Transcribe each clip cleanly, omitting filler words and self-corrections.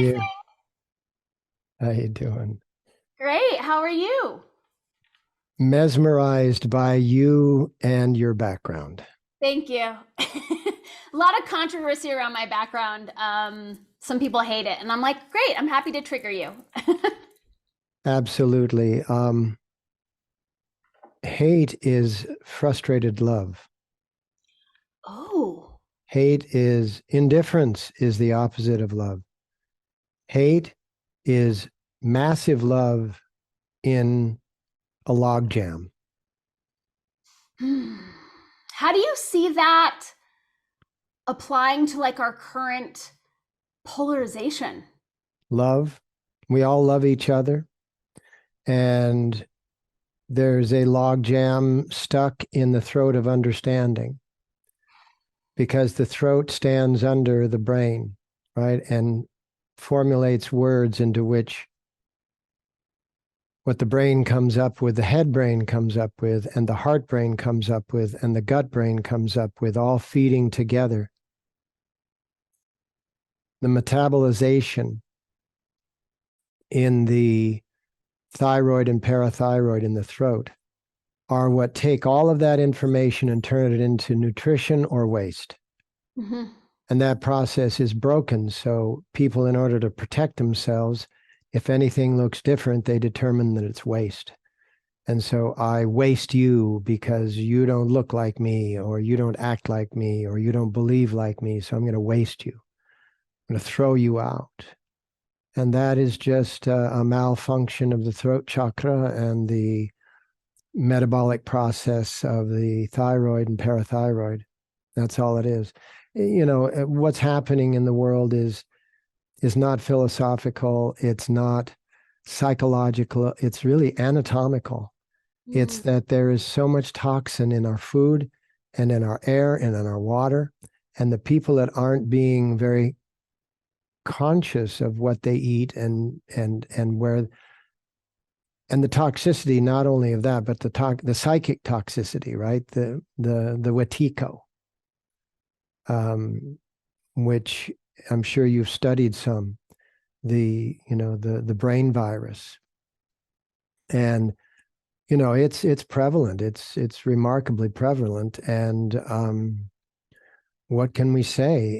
you? Singh. How you doing? Great. How are you? Mesmerized by you and your background. Thank you. A lot of controversy around my background. Some people hate it, and I'm like, great. I'm happy to trigger you. Absolutely. Hate is frustrated love. Oh. Hate is indifference is the opposite of love. Hate is massive love in a logjam. How do you see that applying to like our current polarization? Love, we all love each other, and there's a logjam stuck in the throat of understanding because the throat stands under the brain, right? And formulates words into which what the brain comes up with, the head brain comes up with, and the heart brain comes up with, and the gut brain comes up with, all feeding together. The metabolization in the thyroid and parathyroid in the throat are what take all of that information and turn it into nutrition or waste. Mm-hmm. And that process is broken. So people, in order to protect themselves, if anything looks different, they determine that it's waste. And so I waste you because you don't look like me, or you don't act like me, or you don't believe like me. So I'm going to waste you. I'm going to throw you out. And that is just a malfunction of the throat chakra and the metabolic process of the thyroid and parathyroid. That's all it is. You know, what's happening in the world is not philosophical. It's not psychological. It's really anatomical. It's that there is so much toxin in our food and in our air and in our water. And the people that aren't being very conscious of what they eat and where, and the toxicity, not only of that, but the psychic toxicity, right? The Wetiko, which I'm sure you've studied some, the brain virus. And it's prevalent. It's remarkably prevalent. And what can we say?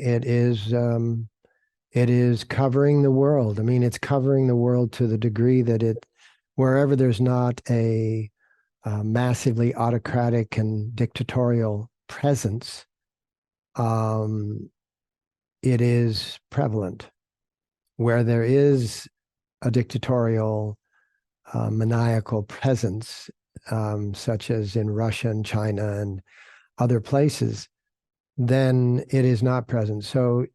It is covering the world. I mean, it's covering the world to the degree that wherever there's not a massively autocratic and dictatorial presence, it is prevalent. Where there is a dictatorial, maniacal presence, such as in Russia and China and other places, then it is not present. So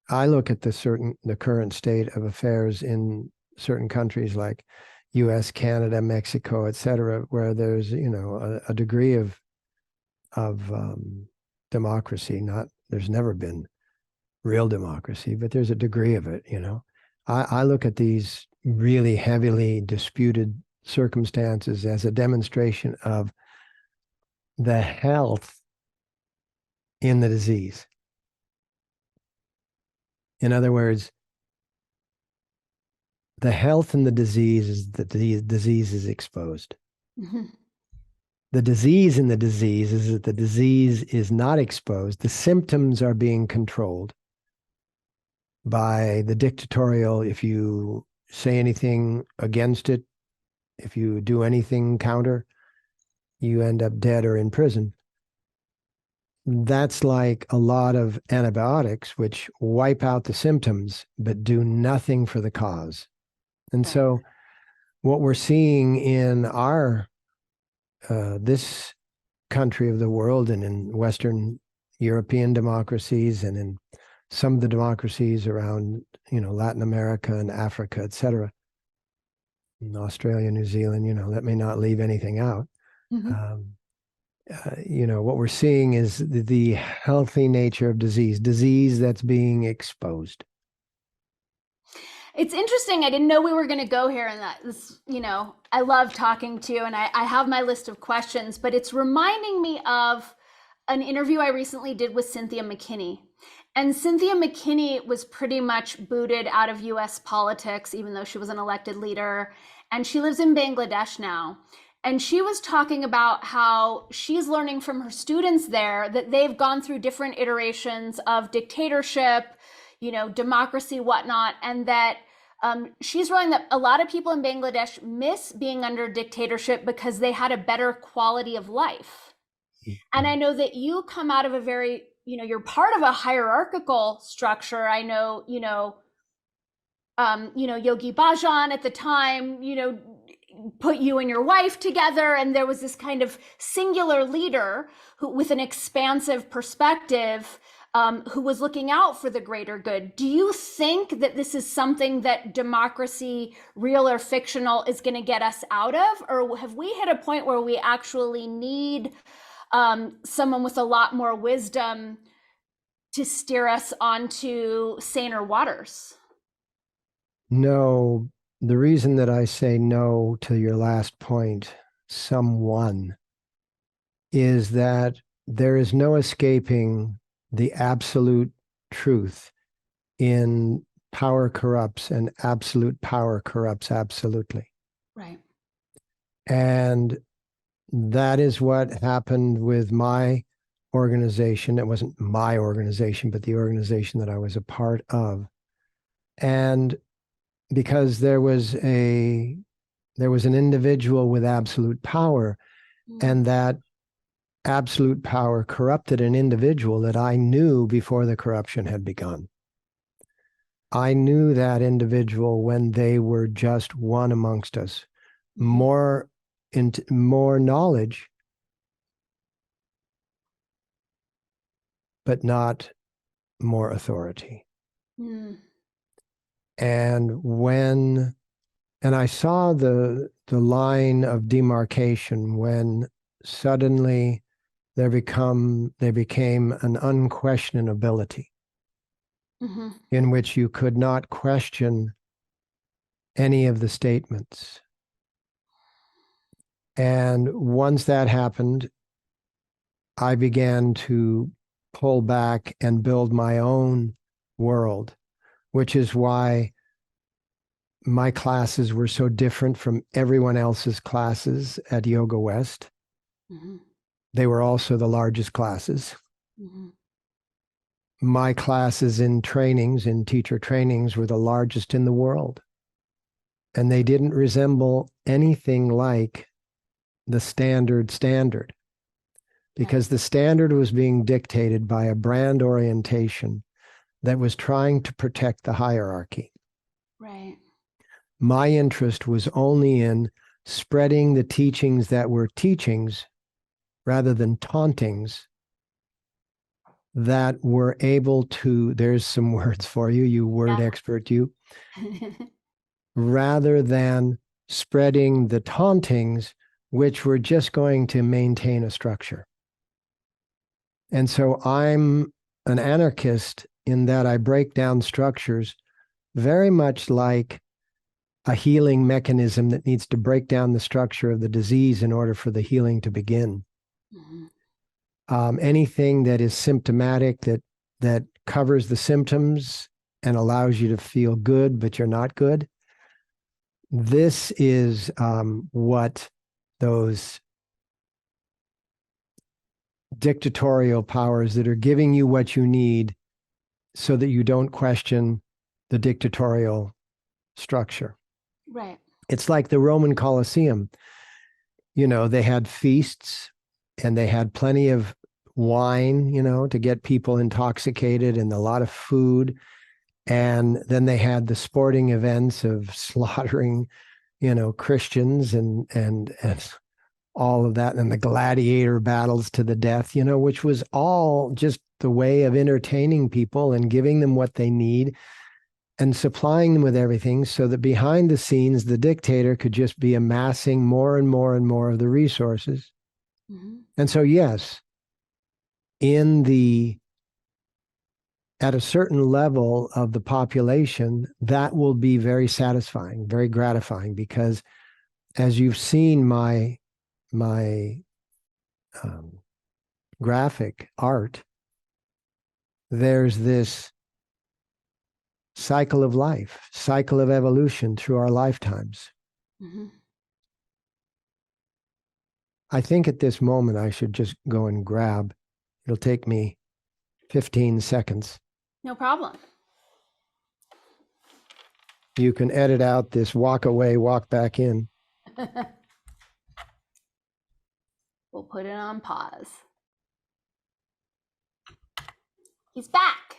I look at the current state of affairs in certain countries like US, Canada, Mexico, et cetera, where there's, a degree of democracy. There's never been real democracy, but there's a degree of it, I look at these really heavily disputed circumstances as a demonstration of the health in the disease. In other words, the health in the disease is that the disease is exposed. Mm-hmm. The disease in the disease is that the disease is not exposed. The symptoms are being controlled by the dictatorial. If you say anything against it, if you do anything counter, you end up dead or in prison. That's like a lot of antibiotics, which wipe out the symptoms, but do nothing for the cause. And so what we're seeing in our, this country of the world, and in Western European democracies, and in some of the democracies around, Latin America and Africa, et cetera, in Australia, New Zealand, let me not leave anything out. Mm-hmm. What we're seeing is the healthy nature of disease that's being exposed. It's interesting. I didn't know we were going to go here, and I love talking to you, and I have my list of questions, but it's reminding me of an interview I recently did with Cynthia McKinney. And Cynthia McKinney was pretty much booted out of US politics, even though she was an elected leader. And she lives in Bangladesh now. And she was talking about how she's learning from her students there that they've gone through different iterations of dictatorship, democracy, whatnot, and that she's writing that a lot of people in Bangladesh miss being under dictatorship because they had a better quality of life. And I know that you come out of a very, you're part of a hierarchical structure. I know, Yogi Bhajan at the time, put you and your wife together, and there was this kind of singular leader who, with an expansive perspective, who was looking out for the greater good. Do you think that this is something that democracy, real or fictional, is going to get us out of? Or have we hit a point where we actually need someone with a lot more wisdom to steer us onto saner waters? No, the reason that I say no to your last point, someone, is that there is no escaping the absolute truth in power corrupts, and absolute power corrupts absolutely. Right. And that is what happened with my organization. It wasn't my organization, but the organization that I was a part of. And because there was an individual with absolute power, and that absolute power corrupted an individual that I knew before the corruption had begun. I knew that individual when they were just one amongst us. More knowledge, but not more authority. And I saw the line of demarcation when suddenly there became an unquestionability in which you could not question any of the statements. And once that happened, I began to pull back and build my own world, which is why my classes were so different from everyone else's classes at Yoga West. They were also the largest classes. My classes in teacher trainings, were the largest in the world. And they didn't resemble anything like the standard, because the standard was being dictated by a brand orientation that was trying to protect the hierarchy. Right. My interest was only in spreading the teachings that were teachings rather than tauntings that were able to, there's some words for you, you word expert, you, rather than spreading the tauntings, which were just going to maintain a structure. And so I'm an anarchist in that I break down structures very much like a healing mechanism that needs to break down the structure of the disease in order for the healing to begin. Anything that is symptomatic, that covers the symptoms and allows you to feel good, but you're not good. This is what those dictatorial powers that are giving you what you need so that you don't question the dictatorial structure. Right. It's like the Roman Colosseum. They had feasts and they had plenty of wine, to get people intoxicated, and a lot of food. And then they had the sporting events of slaughtering, Christians and all of that, and the gladiator battles to the death, which was all just the way of entertaining people and giving them what they need and supplying them with everything, so that behind the scenes, the dictator could just be amassing more and more and more of the resources. And so, yes, at a certain level of the population, that will be very satisfying, very gratifying, because as you've seen my graphic art, there's this cycle of life, cycle of evolution through our lifetimes. Mm-hmm. I think at this moment I should just go and grab. It'll take me 15 seconds. No problem. You can edit out this walk away, walk back in. We'll put it on pause. He's back.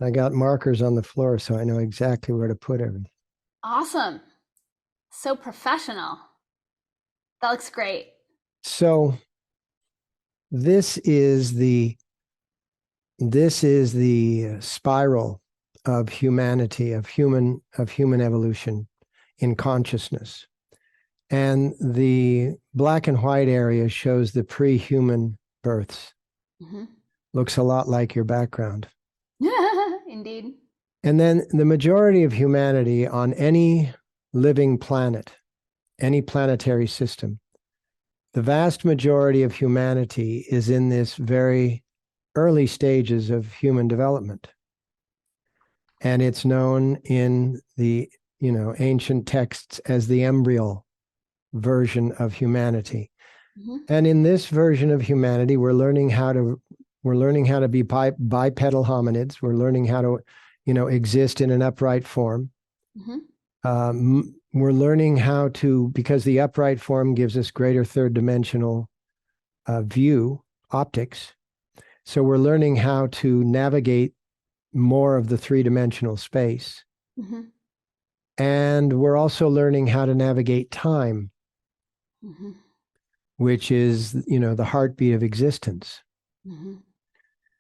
I got markers on the floor, so I know exactly where to put everything. Awesome. So professional. That looks great. So this is the spiral of humanity, of human evolution in consciousness. And the black and white area shows the pre-human births. Mm-hmm. Looks a lot like your background. Indeed. And then the majority of humanity on any living planet, any planetary system, the vast majority of humanity is in this very early stages of human development. And it's known in the, ancient texts as the embryo version of humanity. Mm-hmm. And in this version of humanity, we're learning how to be bipedal hominids. We're learning how to, exist in an upright form. Mm-hmm. We're learning how to, because the upright form gives us greater third dimensional view, optics. So we're learning how to navigate more of the three-dimensional space. Mm-hmm. And we're also learning how to navigate time, Mm-hmm. which is, the heartbeat of existence. Mm-hmm.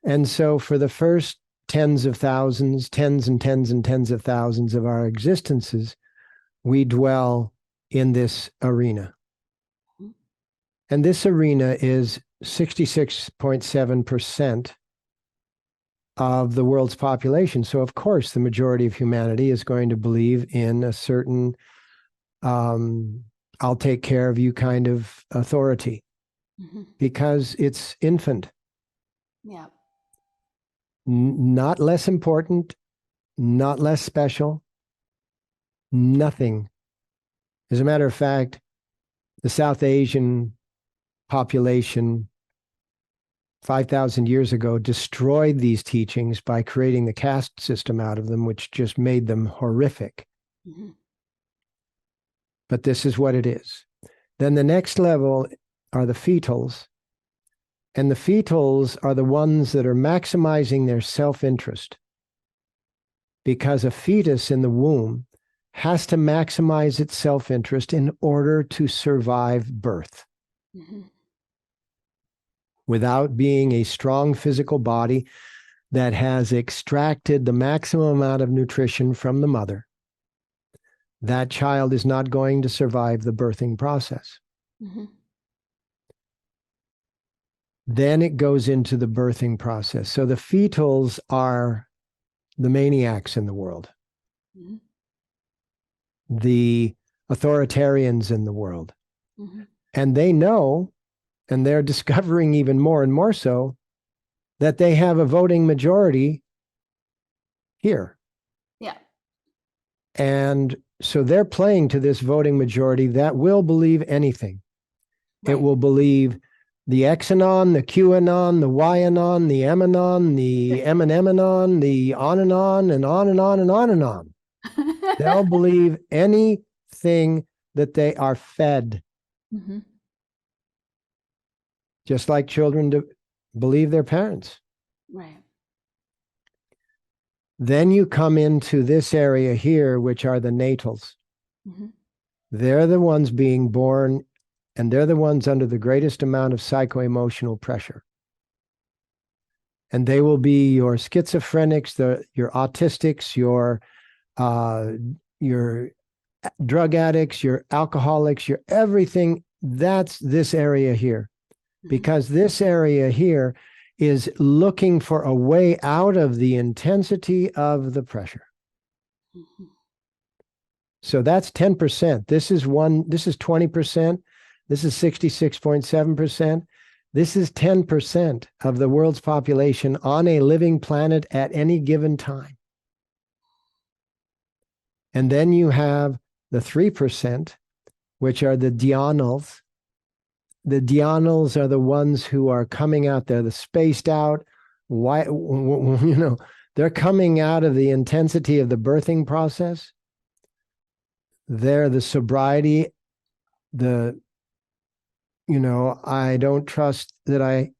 And so for the first tens of thousands, tens and tens and tens of thousands of our existences, we dwell in this arena. Mm-hmm. And this arena is 66.7% of the world's population. So of course, the majority of humanity is going to believe in a certain, I'll take care of you kind of authority, Mm-hmm. because it's infant. Yeah. Not less important, not less special, nothing. As a matter of fact, the South Asian population 5,000 years ago destroyed these teachings by creating the caste system out of them, which just made them horrific. Mm-hmm. But this is what it is. Then the next level are the fetals. And the fetals are the ones that are maximizing their self-interest, because a fetus in the womb has to maximize its self-interest in order to survive birth. Mm-hmm. Without being a strong physical body that has extracted the maximum amount of nutrition from the mother, that child is not going to survive the birthing process. Mm-hmm. Then it goes into the birthing process. So the fetals are the maniacs in the world, Mm-hmm. the authoritarians in the world. Mm-hmm. And they know, and they're discovering even more and more so, that they have a voting majority here. Yeah. And so they're playing to this voting majority that will believe anything. Right. It will believe the Xanon, the QAnon, the YAnon, the Emanon, the Emanon, the on and on and on and on and on and on. They'll believe anything that they are fed. Mm-hmm. Just like children believe their parents. Right. Then you come into this area here, which are the natals. Mm-hmm. They're the ones being born, and they're the ones under the greatest amount of psycho-emotional pressure. And they will be your schizophrenics, your autistics, your drug addicts, your alcoholics, your everything. That's this area here. Mm-hmm. Because this area here is looking for a way out of the intensity of the pressure. Mhm. So that's 10%. This is 20%. This is 66.7%. This is 10% of the world's population on a living planet at any given time. And then you have the 3%, which are the dhyanals. The dhyanals are the ones who are coming out there, the spaced out, why, they're coming out of the intensity of the birthing process. They're the sobriety, I don't trust that I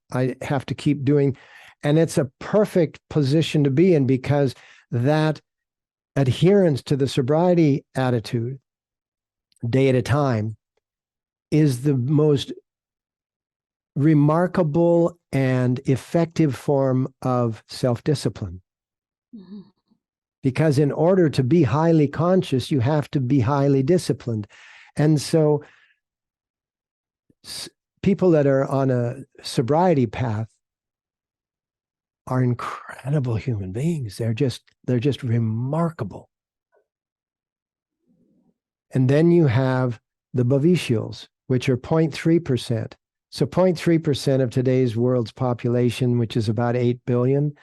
have to keep doing. And it's a perfect position to be in, because that adherence to the sobriety attitude, day at a time, is the most remarkable and effective form of self-discipline. Mhm. Because in order to be highly conscious, you have to be highly disciplined. And so people that are on a sobriety path are incredible human beings. They're just remarkable. And then you have the bhavishals, which are 0.3%. So 0.3% of today's world's population, which is about 8 billion,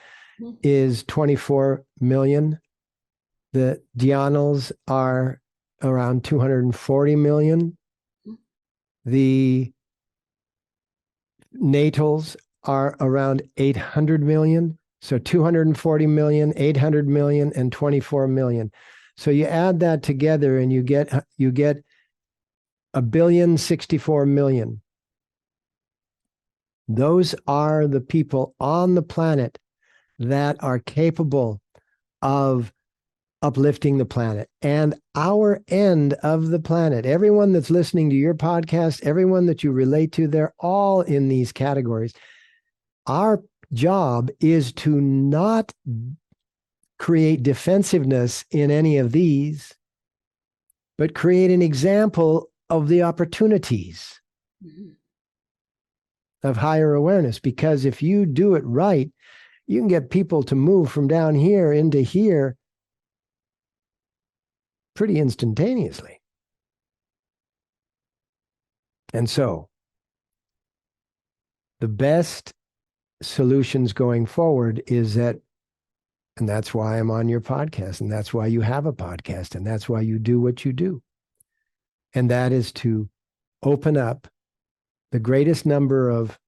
is 24 million. The dhyanals are around 240 million. The natals are around 800 million. So 240 million, 800 million, and 24 million. So you add that together and you get 1,064,000,000. Those are the people on the planet that are capable of uplifting the planet. And our end of the planet, everyone that's listening to your podcast, everyone that you relate to, they're all in these categories. Our job is to not create defensiveness in any of these, but create an example of the opportunities of higher awareness. Because if you do it right, you can get people to move from down here into here pretty instantaneously. And so the best solutions going forward is that, and that's why I'm on your podcast, and that's why you have a podcast, and that's why you do what you do. And that is to open up the greatest number of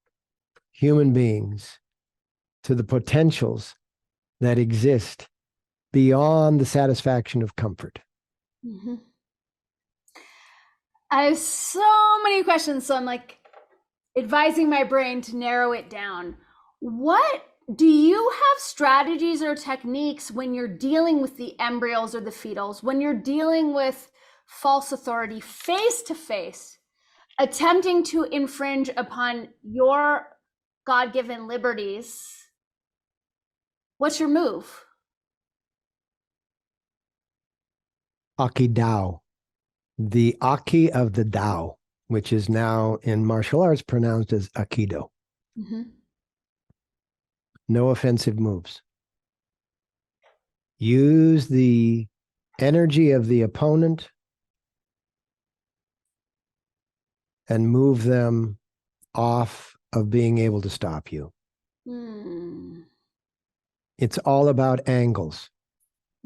human beings to the potentials that exist beyond the satisfaction of comfort. Mm-hmm. I have so many questions, so I'm like advising my brain to narrow it down. What do you have strategies or techniques when you're dealing with the embryos or the fetals, when you're dealing with false authority face to face, attempting to infringe upon your God-given liberties? What's your move? Aki Dao, the Aki of the Dao, which is now in martial arts pronounced as Aikido. Mm-hmm. No offensive moves. Use the energy of the opponent and move them off of being able to stop you. Mm. It's all about angles.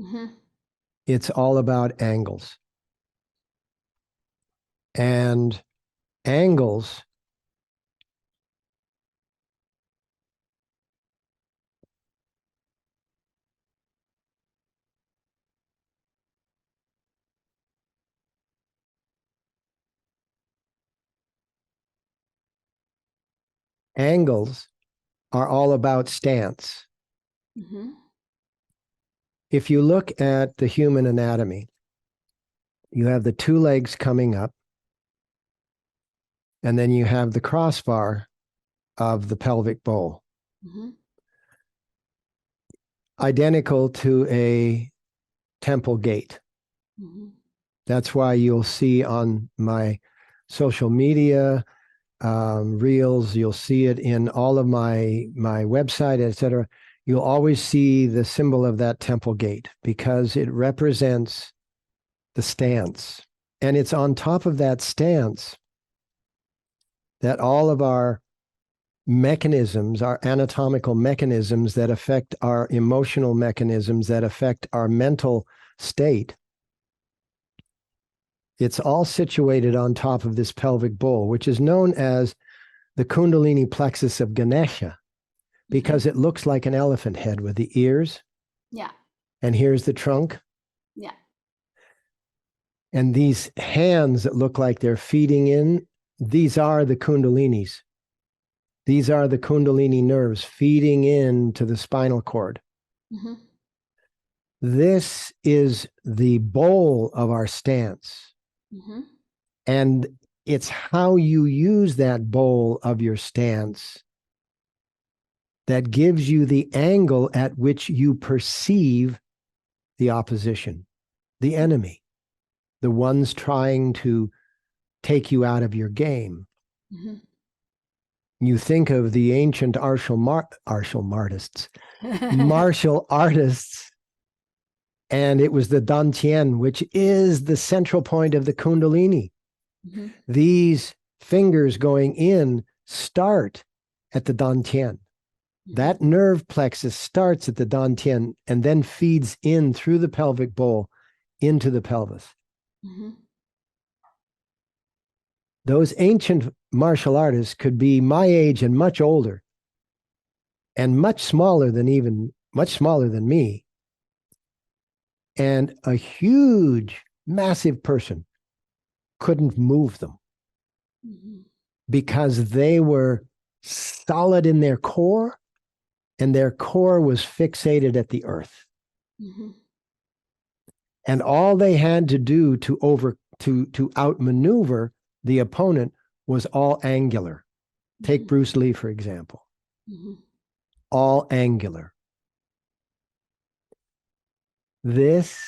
Mm-hmm. It's all about angles. And angles are all about stance. Mm-hmm. If you look at the human anatomy, you have the two legs coming up, and then you have the crossbar of the pelvic bowl. Mm-hmm. Identical to a temple gate. Mm-hmm. That's why you'll see on my social media reels. You'll see it in all of my website, etc. You'll always see the symbol of that temple gate because it represents the stance. And it's on top of that stance that all of our mechanisms, our anatomical mechanisms that affect our emotional mechanisms, that affect our mental state, it's all situated on top of this pelvic bowl, which is known as the Kundalini plexus of Ganesha, because it looks like an elephant head with the ears. Yeah. And here's the trunk. Yeah. And these hands that look like they're feeding in, these are the Kundalinis. These are the Kundalini nerves feeding into the spinal cord. Mm-hmm. This is the bowl of our stance. Mm-hmm. And it's how you use that bowl of your stance that gives you the angle at which you perceive the opposition, the enemy, the ones trying to take you out of your game. Mm-hmm. You think of the ancient martial artists, and it was the Dantian, which is the central point of the Kundalini. Mm-hmm. These fingers going in start at the Dantian. Mm-hmm. That nerve plexus starts at the Dantian and then feeds in through the pelvic bowl into the pelvis. Mm-hmm. Those ancient martial artists could be my age and much older and much smaller than me. And a huge, massive person couldn't move them mm-hmm. because they were solid in their core and their core was fixated at the earth. Mm-hmm. And all they had to do to outmaneuver the opponent was all angular. Take mm-hmm. Bruce Lee, for example. Mm-hmm. All angular. This,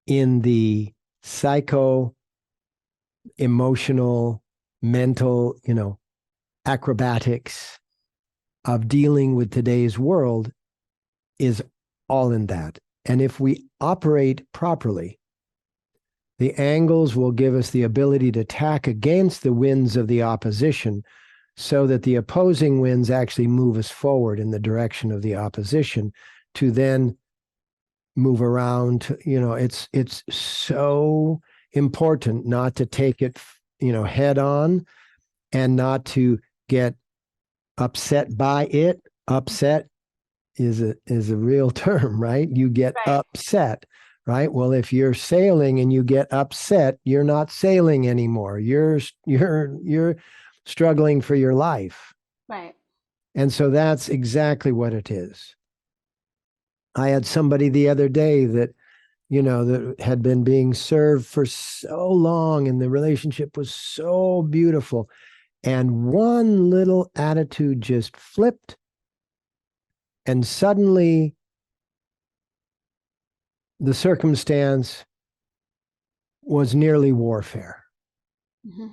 in the psycho, emotional, mental, acrobatics of dealing with today's world, is all in that. And if we operate properly, the angles will give us the ability to tack against the winds of the opposition so that the opposing winds actually move us forward in the direction of the opposition to then move around. It's so important not to take it, head on and not to get upset by it. Upset is a real term, right? You get upset. Right. Well, if you're sailing and you get upset, you're not sailing anymore. You're struggling for your life. Right. And so that's exactly what it is. I had somebody the other day that, that had been being served for so long and the relationship was so beautiful. And one little attitude just flipped. And suddenly, the circumstance was nearly warfare. Mm-hmm.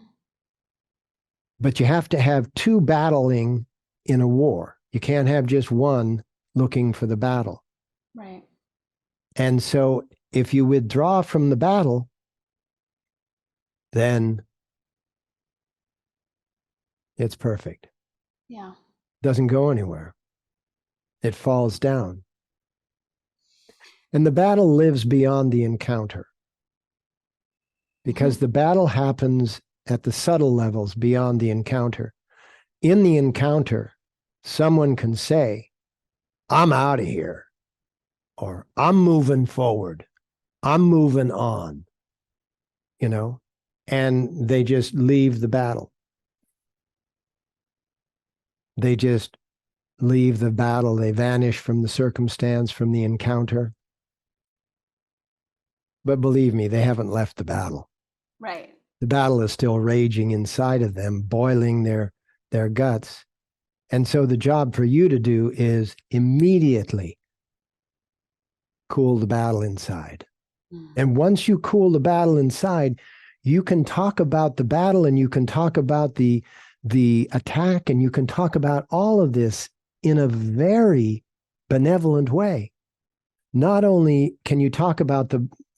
But you have to have two battling in a war. You can't have just one looking for the battle. Right. And so if you withdraw from the battle, then it's perfect. Yeah. Doesn't go anywhere. It falls down. And the battle lives beyond the encounter because the battle happens at the subtle levels beyond the encounter. In the encounter, someone can say, I'm out of here, or I'm moving forward, I'm moving on, and they just leave the battle. They just leave the battle. They vanish from the circumstance, from the encounter. But believe me, they haven't left the battle. Right. The battle is still raging inside of them, boiling their guts. And so the job for you to do is immediately cool the battle inside. Mm. And once you cool the battle inside, you can talk about the battle and you can talk about the attack and you can talk about all of this in a very benevolent way. Not only can you talk about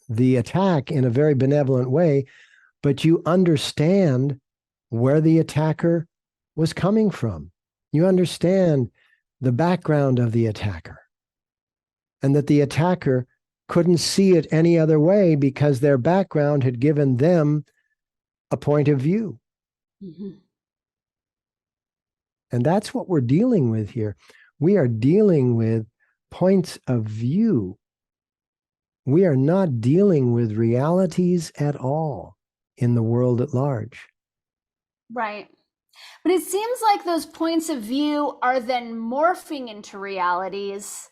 the attack in a very benevolent way, but you understand where the attacker was coming from. You understand the background of the attacker, and that the attacker couldn't see it any other way because their background had given them a point of view. Mm-hmm. And that's what we're dealing with here. We are dealing with points of view. We are not dealing with realities at all in the world at large. Right. But it seems like those points of view are then morphing into realities,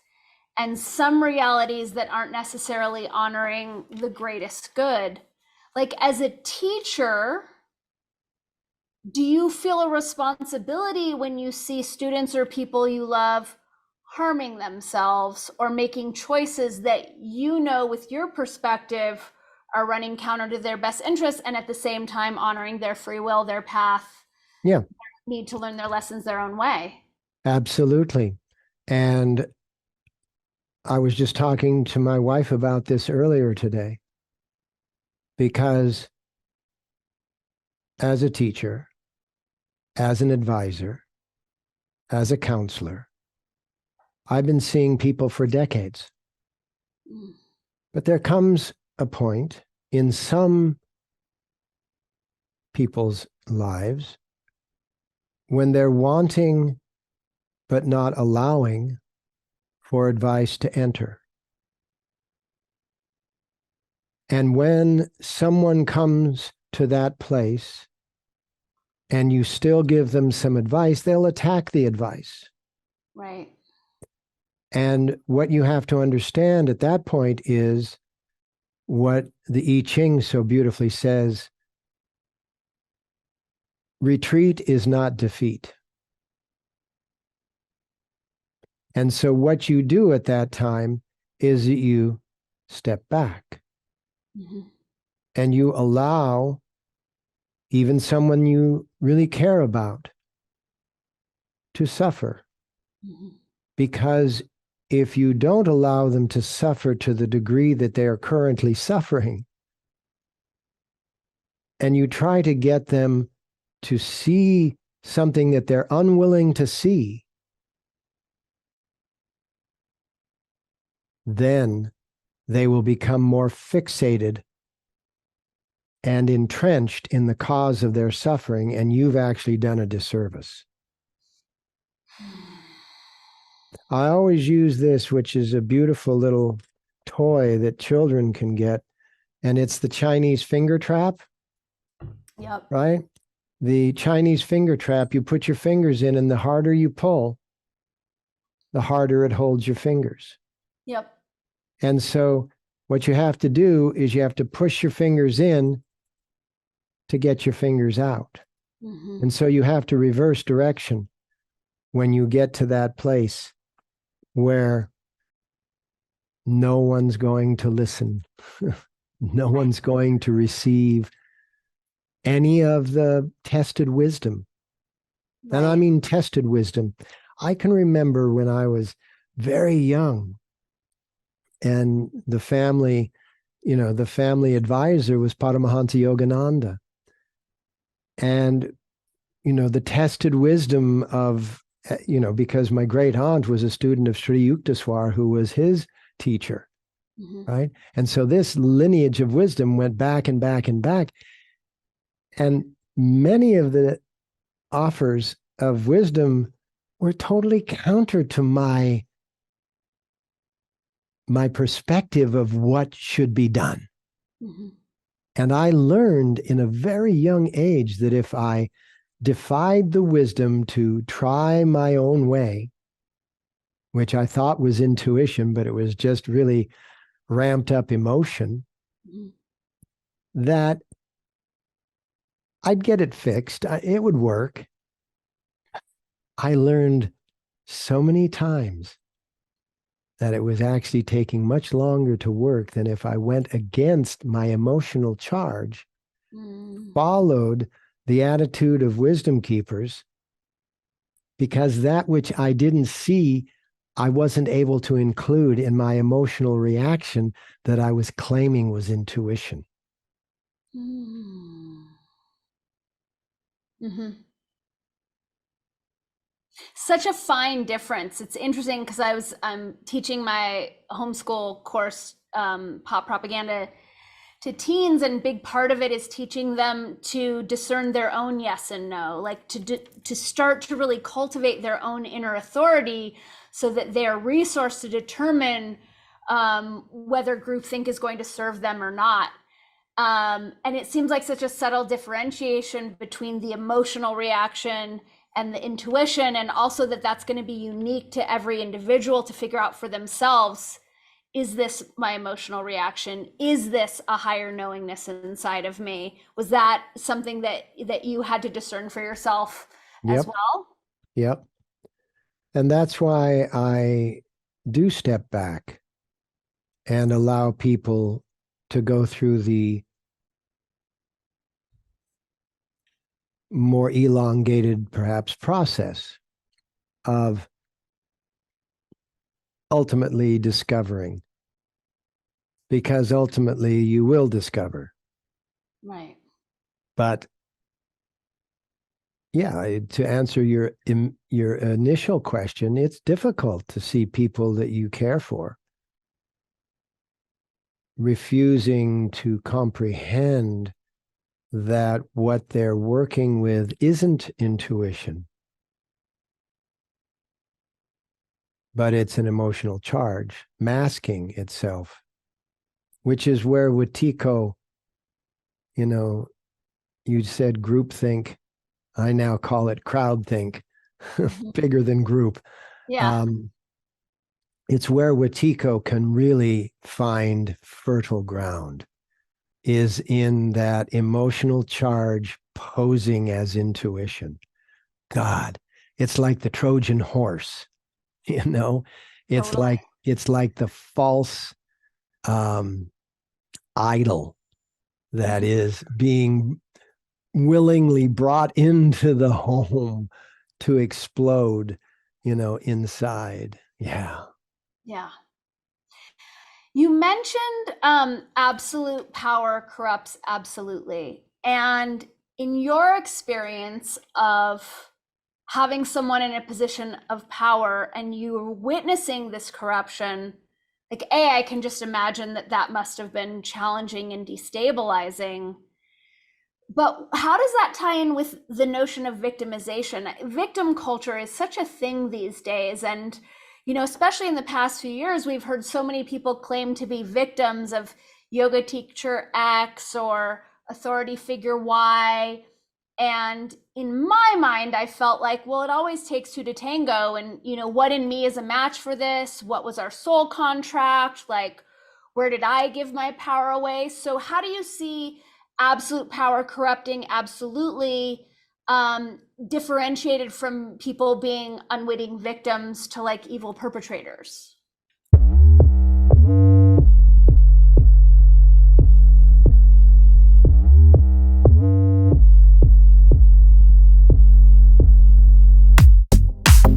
and some realities that aren't necessarily honoring the greatest good. Like, as a teacher, do you feel a responsibility when you see students or people you love harming themselves or making choices that you know with your perspective are running counter to their best interests, and at the same time honoring their free will, their path, Yeah, need to learn their lessons their own way? absolutely. And I was just talking to my wife about this earlier today, because as a teacher, as an advisor, as a counselor, I've been seeing people for decades. But there comes a point in some people's lives when they're wanting but not allowing for advice to enter. And when someone comes to that place and you still give them some advice, they'll attack the advice. Right. And what you have to understand at that point is what the I Ching so beautifully says: retreat is not defeat. And so what you do at that time is that you step back. Mm-hmm. And you allow even someone you really care about to suffer. Mm-hmm. Because if you don't allow them to suffer to the degree that they are currently suffering, and you try to get them to see something that they're unwilling to see, then they will become more fixated and entrenched in the cause of their suffering, and you've actually done a disservice. I always use this, which is a beautiful little toy that children can get, and it's the Chinese finger trap. Yep. Right? The Chinese finger trap, you put your fingers in, and the harder you pull, the harder it holds your fingers. Yep. And so what you have to do is you have to push your fingers in to get your fingers out. Mm-hmm. And so you have to reverse direction when you get to that place where no one's going to listen. No one's going to receive any of the tested wisdom. Right. And I mean tested wisdom. I can remember when I was very young, and the family advisor was Paramahansa Yogananda. And, the tested wisdom of, because my great aunt was a student of Sri Yukteswar, who was his teacher, mm-hmm. right? And so this lineage of wisdom went back and back and back. And many of the offers of wisdom were totally counter to my perspective of what should be done. Mm-hmm. And I learned in a very young age that if I defied the wisdom to try my own way, which I thought was intuition, but it was just really ramped up emotion, mm-hmm. that I'd get it fixed. It would work. I learned so many times that it was actually taking much longer to work than if I went against my emotional charge Mm. followed the attitude of wisdom keepers, because that which I didn't see, I wasn't able to include in my emotional reaction that I was claiming was intuition. Mm. Mm-hmm. Such a fine difference. It's interesting because I'm teaching my homeschool course, pop propaganda, to teens, and big part of it is teaching them to discern their own yes and no, like to start to really cultivate their own inner authority, so that they are resourced to determine whether groupthink is going to serve them or not. And it seems like such a subtle differentiation between the emotional reaction and the intuition, and also that that's going to be unique to every individual to figure out for themselves. Is this my emotional reaction? Is this a higher knowingness inside of me? Was that something that you had to discern for yourself as Yep. well? Yep. And that's why I do step back and allow people to go through the more elongated, perhaps, process of ultimately discovering, because ultimately you will discover. Right. But yeah, to answer your initial question, it's difficult to see people that you care for refusing to comprehend that what they're working with isn't intuition, but it's an emotional charge masking itself, which is where Wetiko, you said groupthink. I now call it crowdthink, Mm-hmm. bigger than group. Yeah. Um, it's where Wetiko can really find fertile ground, is in that emotional charge posing as intuition. God, it's like the Trojan horse, you know? It's Totally. like the false um, idol that Mm-hmm. is being willingly brought into the home to explode, inside. Yeah. Yeah. You mentioned absolute power corrupts absolutely. And in your experience of having someone in a position of power and you were witnessing this corruption, like, I can just imagine that that must have been challenging and destabilizing. But how does that tie in with the notion of victimization? Victim culture is such a thing these days. And, especially in the past few years, we've heard so many people claim to be victims of yoga teacher X or authority figure Y. And in my mind, I felt like, well, it always takes two to tango. And, what in me is a match for this? What was our soul contract? Like, where did I give my power away? So, how do you see absolute power corrupting absolutely, differentiated from people being unwitting victims to like evil perpetrators?